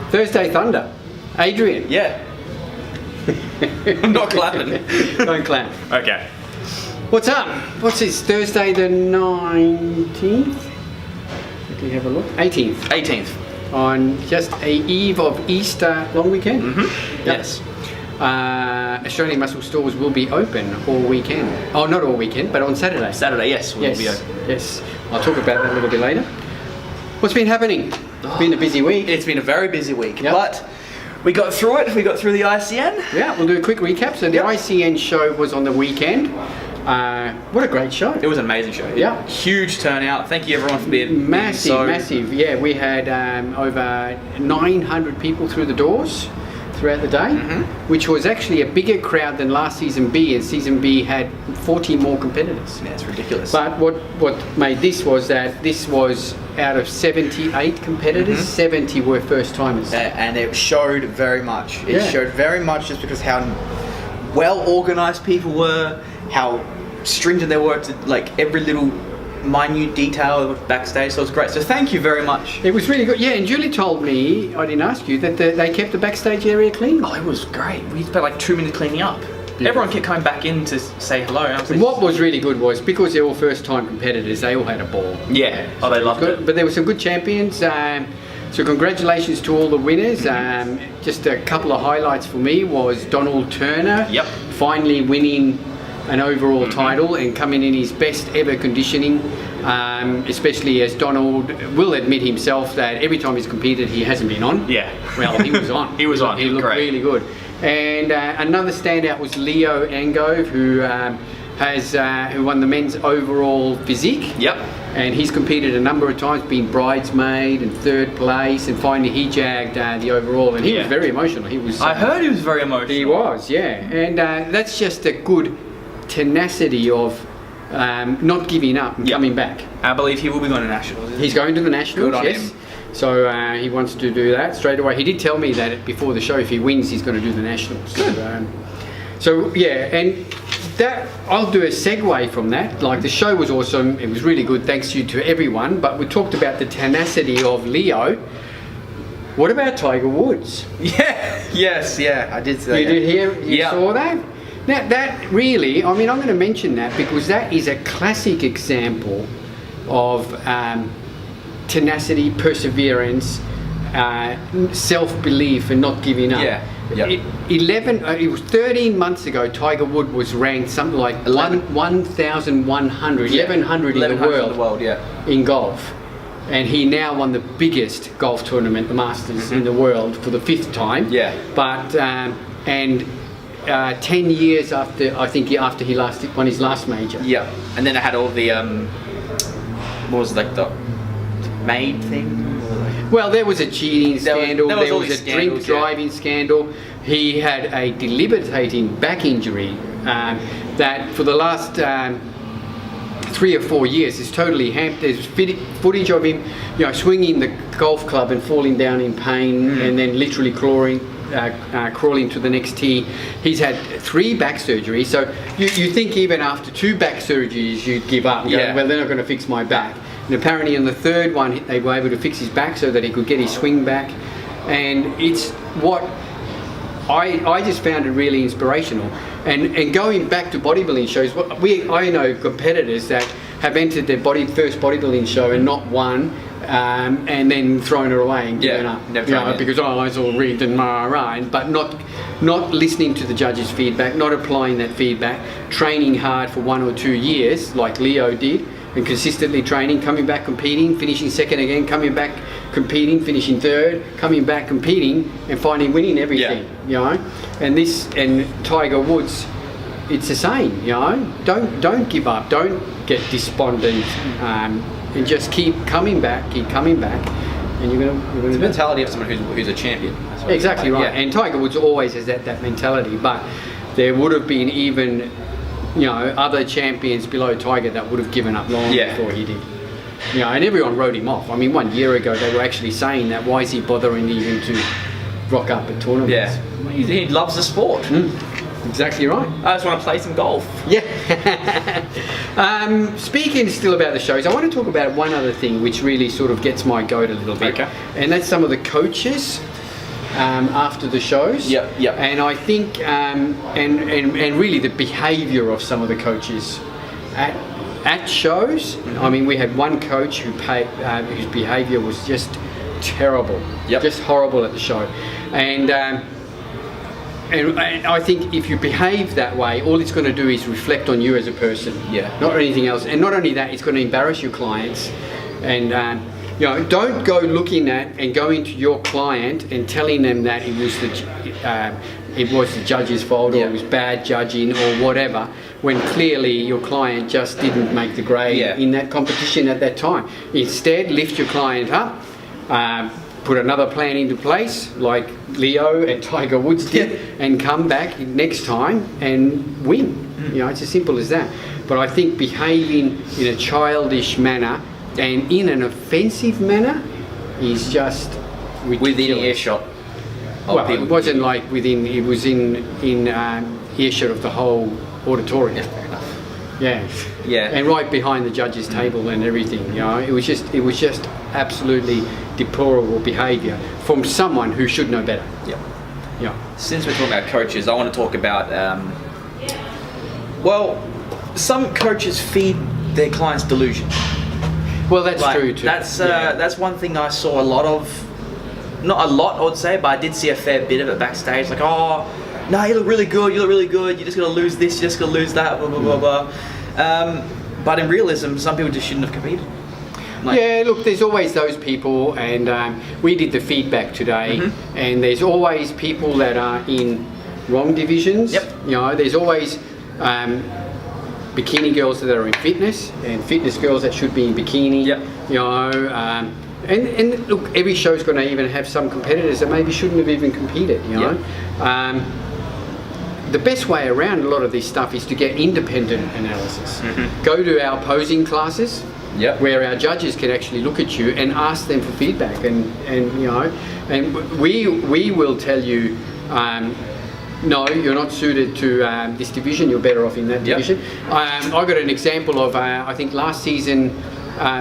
Thursday Thunder. Adrian. Yeah. I'm not clapping. Don't clap. Okay. What's up? What's this? Thursday the 19th? Quickly have a look. 18th. 18th. On just a eve of Easter long weekend. Mm-hmm. Yep. Yes. Australian Muscle stores will be open all weekend. Oh, not all weekend, but on Saturday. Saturday, yes. We'll be open. Yes. I'll talk about that a little bit later. What's been happening? It's been a busy week. It's been a very busy week, Yep. but we got through it. We got through the ICN. Yeah, we'll do a quick recap. So the Yep. ICN show was on the weekend. What a great show. It was an amazing show. Yeah. Huge turnout. Thank you everyone for being Massive. Yeah, we had over 900 people through the doors throughout the day, which was actually a bigger crowd than last season B, and season B had 40 more competitors. Yeah, it's ridiculous. But what made this was that this was out of 78 competitors, 70 were first timers. And it showed very much. It Yeah. showed very much just because how well organized people were, how stringent they were to like every little minute detail of backstage. So it was great. So thank you very much. It was really good. Yeah, and Julie told me, I didn't ask you, that they kept the backstage area clean. Oh, it was great. We spent like 2 minutes cleaning up. Everyone kept coming back in to say hello. I was And like, what was really good was, because they're all first time competitors, they all had a ball. yeah. Oh, they loved it. But there were some good champions. So congratulations to all the winners. Just a couple of highlights for me was Donald Turner Yep. finally winning an overall title and coming in his best ever conditioning, especially as Donald will admit himself that every time he's competed he hasn't been on. Yeah. Well, he was on. He was on. He looked Great. really good. And another standout was Leo Angove, who who won the men's overall physique. Yep. And he's competed a number of times, been bridesmaid and third place, and finally he jagged the overall, and he was very emotional. He was. I heard he was very emotional. He was, yeah, and that's just a good tenacity of not giving up and coming back. I believe he will be going to nationals. He's going to the nationals. Good on yes. him. So he wants to do that straight away. He did tell me that before the show, if he wins, he's going to do the nationals. So yeah, and that I'll do a segue from that. Like, the show was awesome. It was really good. Thanks to everyone. But we talked about the tenacity of Leo. What about Tiger Woods? Yeah. Yes. Yeah. I did see that. You did hear? You Yeah. saw that? Now that really, I mean, I'm going to mention that because that is a classic example of tenacity, perseverance, self-belief, and not giving up. Yeah. Yep. It was 13 months ago. Tiger Woods was ranked something like 1,100 in the world, in golf, and he now won the biggest golf tournament, the Masters, in the world for the 5th time. Yeah. But 10 years after, I think, after he won his last major. Yeah. And then I had all the what was it, like the maid thing? Well, there was a cheating scandal, there all was these a drink scandals, driving scandal. He had a debilitating back injury that for the last 3 or 4 years is totally hampered. There's footage of him, swinging the golf club and falling down in pain, and then literally crawling to the next tee. He's had 3 back surgeries, so you think even after 2 back surgeries you'd give up. Well, they're not going to fix my back. And apparently in the 3rd one they were able to fix his back so that he could get his swing back. And it's what I just found it really inspirational. And going back to bodybuilding shows, I know competitors that have entered their first bodybuilding show and not won, and then thrown it away and given up. Because it's all rigged and but not listening to the judges' feedback, not applying that feedback, training hard for 1 or 2 years like Leo did, and consistently training, coming back competing, finishing 2nd again, coming back competing, finishing 3rd, coming back competing, and finally winning everything. And Tiger Woods, it's the same. Don't give up, don't get despondent, and just keep coming back, and you're gonna. It's the mentality of someone who's a champion. Exactly right. And Tiger Woods always has that mentality, but there would have been even other champions below Tiger that would have given up long before he did. And everyone wrote him off. I mean, 1 year ago they were actually saying that why is he bothering even to rock up at tournaments? Yeah, he loves the sport. Exactly right. I just want to play some golf. Yeah. Speaking still about the shows, I want to talk about one other thing which really sort of gets my goat a little bit. Okay. And that's some of the coaches after the shows. Yep. And I think, and really the behaviour of some of the coaches at shows. I mean, we had one coach whose behaviour was just terrible, just horrible at the show, and I think if you behave that way, all it's going to do is reflect on you as a person, not anything else. And not only that, it's going to embarrass your clients. And don't go looking at and going to your client and telling them that it was the judge's fault or it was bad judging or whatever, when clearly your client just didn't make the grade in that competition at that time. Instead, lift your client up, put another plan into place like Leo and Tiger Woods did, and come back next time and win. It's as simple as that. But I think behaving in a childish manner and in an offensive manner is just ridiculous. Within earshot. Well, it wasn't like within, it was in earshot of the whole auditorium. Fair enough. Yeah. And right behind the judges' table and everything. It was just absolutely deplorable behaviour from someone who should know better. Since we're talking about coaches, I want to talk about some coaches feed their clients delusion. Well, that's true too. That's one thing I saw a lot of. Not a lot, I would say, but I did see a fair bit of it backstage. Like, no, you look really good. You're just gonna lose this. You're just gonna lose that. Blah blah blah blah. But in realism, some people just shouldn't have competed. Look, there's always those people, and we did the feedback today, and there's always people that are in wrong divisions. There's always bikini girls that are in fitness, and fitness girls that should be in bikini. And look, every show's going to even have some competitors that maybe shouldn't have even competed. The best way around a lot of this stuff is to get independent analysis. Go to our posing classes, where our judges can actually look at you and ask them for feedback, and we will tell you, no, you're not suited to this division. You're better off in that division. I got an example of I think last season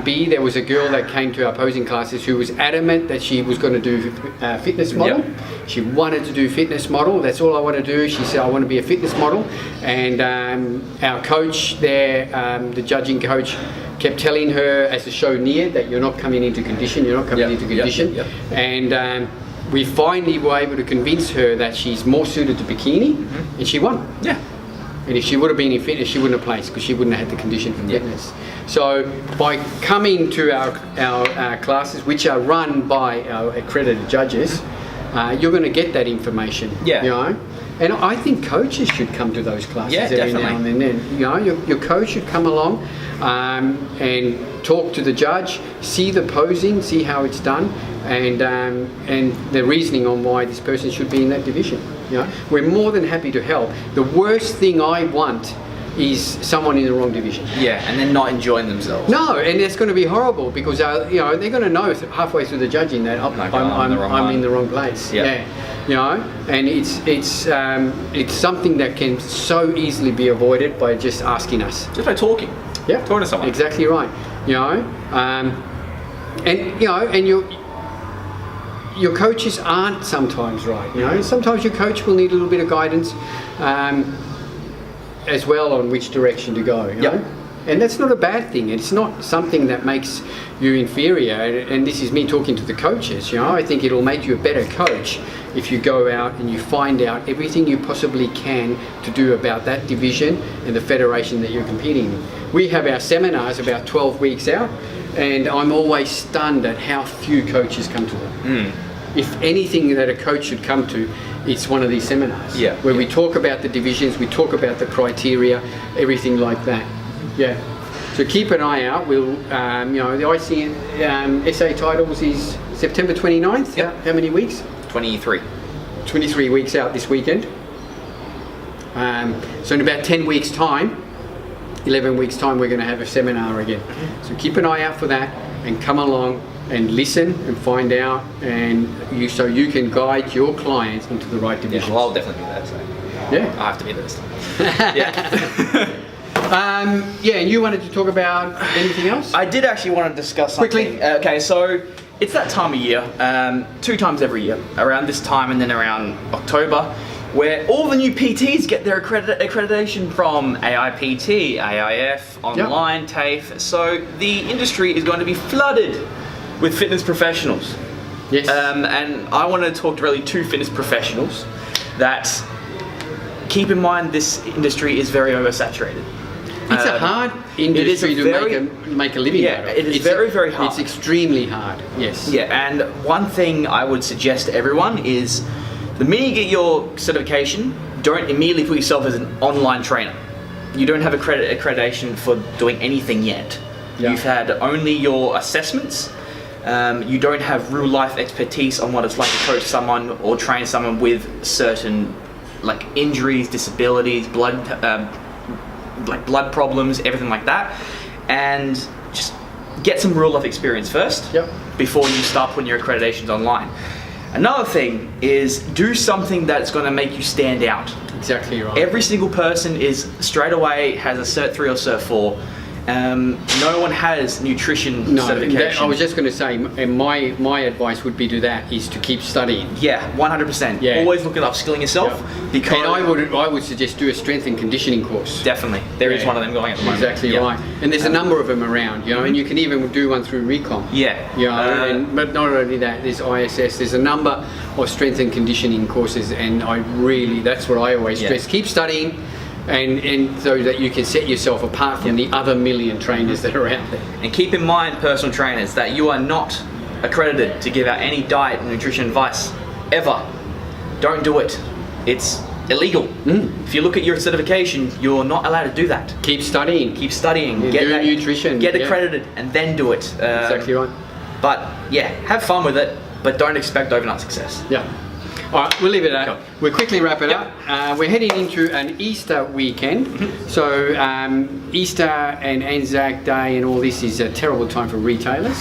B, there was a girl that came to our posing classes who was adamant that she was going to do fitness model. She wanted to do fitness model. That's all I want to do. She said, I want to be a fitness model. And our coach there, the judging coach, kept telling her as the show neared that you're not coming into condition, And we finally were able to convince her that she's more suited to bikini, and she won. And if she would have been in fitness, she wouldn't have placed because she wouldn't have had the condition for fitness. So by coming to our classes, which are run by our accredited judges, you're going to get that information. And I think coaches should come to those classes every now and then. Your coach should come along and talk to the judge, see the posing, see how it's done, and the reasoning on why this person should be in that division. We're more than happy to help. The worst thing I want is someone in the wrong division. And they're not enjoying themselves. No, and it's going to be horrible because they're going to know halfway through the judging that I'm in the wrong place. And it's something that can so easily be avoided by just asking us. Just by talking. Talking to someone. Exactly right. And your coaches aren't sometimes right. Sometimes your coach will need a little bit of guidance as well on which direction to go. And that's not a bad thing. It's not something that makes you inferior. And this is me talking to the coaches. I think it'll make you a better coach if you go out and you find out everything you possibly can to do about that division and the federation that you're competing in. We have our seminars about 12 weeks out, and I'm always stunned at how few coaches come to them. If anything that a coach should come to, it's one of these seminars where we talk about the divisions, we talk about the criteria, everything like that. So keep an eye out. We'll, the ICN SA titles is September 29th. How many weeks? 23. 23 weeks out this weekend. So in about 10 weeks' time, 11 weeks' time, we're going to have a seminar again. So keep an eye out for that and come along and listen and find out, and so you can guide your clients into the right division. Well, I'll definitely be there. So I have to be there this time. And you wanted to talk about anything else? I did actually want to discuss something. Quickly. Okay, so it's that time of year, 2 times every year, around this time and then around October, where all the new PTs get their accreditation from AIPT, AIF, online, TAFE. So the industry is going to be flooded with fitness professionals. Yes. And I want to talk to really 2 fitness professionals that keep in mind this industry is very oversaturated. It's a hard industry to make a living out of. It is very, very hard. It's extremely hard, yes. Yeah, and one thing I would suggest to everyone is the minute you get your certification, don't immediately put yourself as an online trainer. You don't have accreditation for doing anything yet. Yeah. You've had only your assessments. You don't have real life expertise on what it's like to coach someone or train someone with certain like injuries, disabilities, blood problems, everything like that. And just get some real life experience first before you start putting your accreditations online. Another thing is do something that's going to make you stand out. Exactly right. Every single person is straight away has a Cert 3 or Cert 4. No one has nutrition certification. I was just going to say, and my advice would be to that is to keep studying. Yeah, 100%. Yeah. Always look at upskilling yourself. Because And I would suggest do a strength and conditioning course. Definitely, there is one of them going at the moment. Exactly right. And there's a number of them around, you know, and you can even do one through Recom. Yeah. You know, but not only that, there's ISS. There's a number of strength and conditioning courses, and that's what I always stress. Keep studying. And so that you can set yourself apart from the other million trainers that are out there. And keep in mind, personal trainers, that you are not accredited to give out any diet and nutrition advice, ever. Don't do it. It's illegal. If you look at your certification, you're not allowed to do that. Keep studying. Keep studying. Do nutrition. Get accredited and then do it. Exactly right. But yeah, have fun with it, but don't expect overnight success. Yeah. All right, we'll leave it at that. Cool. We'll quickly wrap it up. We're heading into an Easter weekend. So Easter and Anzac Day and all this is a terrible time for retailers.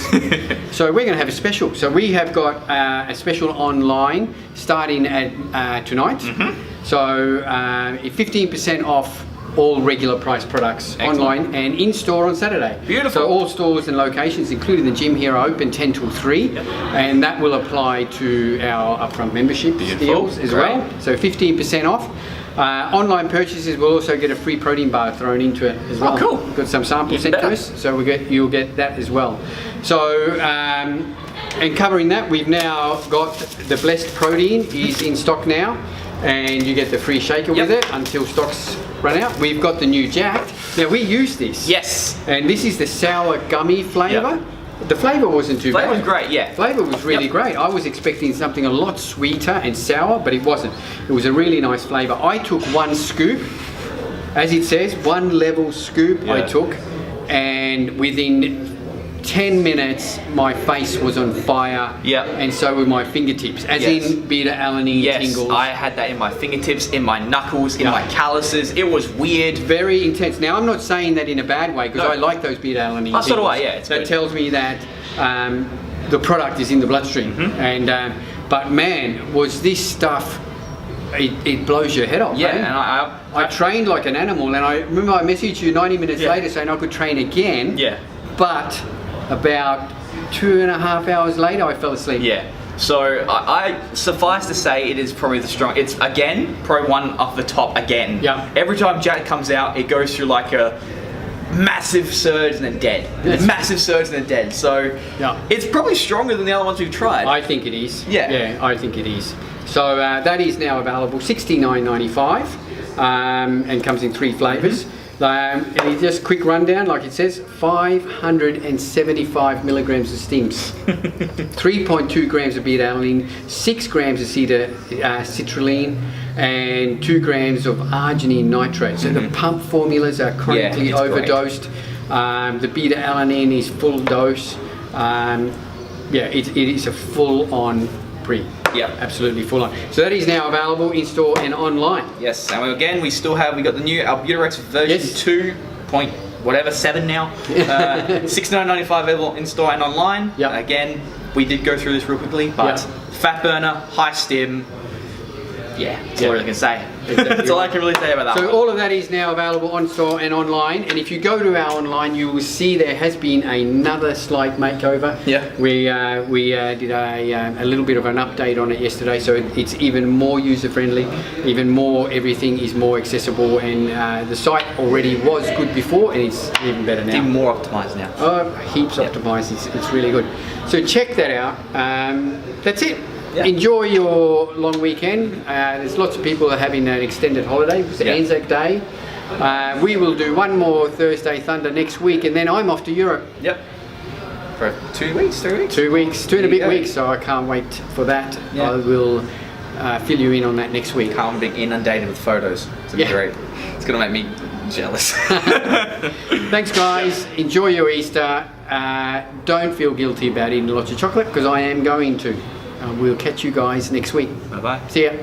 So we're going to have a special. So we have got a special online starting at tonight. So 15% off all regular price products online and in store on Saturday. Beautiful. So all stores and locations, including the gym here, are open 10 till 3, and that will apply to our upfront membership deals as well. So 15% off. Online purchases will also get a free protein bar thrown into it as well. Oh, cool. Got some samples sent to us, so you'll get that as well. So and covering that, we've now got the Blessed Protein is in stock now, and you get the free shaker with it until stocks run out. We've got the new Jacked. Now we use this. Yes. And this is the sour gummy flavour. The flavour wasn't too bad. Flavour was great, yeah. Flavour was really great. I was expecting something a lot sweeter and sour, but it wasn't. It was a really nice flavour. I took 1 scoop, as it says, 1 level scoop I took, and within 10 minutes my face was on fire, and so were my fingertips, as in beta-alanine tingles. I had that in my fingertips, in my knuckles, in my calluses. It was weird. Very intense. Now I'm not saying that in a bad way, because I like those beta-alanine tingles. So do I, it's that good. tells me that the product is in the bloodstream. And but man, was this stuff, it blows your head off. Yeah, man. and I trained like an animal, and I remember I messaged you 90 minutes later saying I could train again. But about 2.5 hours later I fell asleep. So I suffice to say it is probably the strong. It's again Pro 1 off the top again. Every time Jack comes out, it goes through like a massive surge and then dead. Massive surge and then dead. So it's probably stronger than the other ones we've tried. I think it is. Yeah, I think it is. So that is now available, $69.95, and comes in 3 flavours. And just quick rundown, like it says, 575 milligrams of stims, 3.2 grams of beta-alanine, 6 grams of citrulline, and 2 grams of arginine nitrate. So the pump formulas are chronically overdosed. The beta-alanine is full dose. It is a full-on pre. Absolutely full on. So that is now available in store and online. Yes, and again we got the new Albuterex version 2.7 now. $69.95 available in store and online. Again, we did go through this real quickly, but fat burner, high stim. Yeah, that's all I can say. Exactly. That's all I can really say about that So one. all of that is now available on store and online. And if you go to our online, you will see there has been another slight makeover. Yeah. We did a little bit of an update on it yesterday, so it's even more user friendly, even more. Everything is more accessible, and the site already was good before, and it's even better now. Even more optimized now. Oh, heaps optimized. It's really good. So check that out. That's it. Yeah. Enjoy your long weekend. There's lots of people are having an extended holiday. It's Anzac Day. We will do one more Thursday Thunder next week, and then I'm off to Europe. Yep. For 2 weeks, 3 weeks? 2 weeks, two and a There you bit go. weeks, so I can't wait for that. Yeah. I will fill you in on that next week. I'm being inundated with photos. It's gonna be great. It's gonna make me jealous. Thanks, guys. Enjoy your Easter. Don't feel guilty about eating lots of chocolate, because I am going to. We'll catch you guys next week. Bye bye. See ya.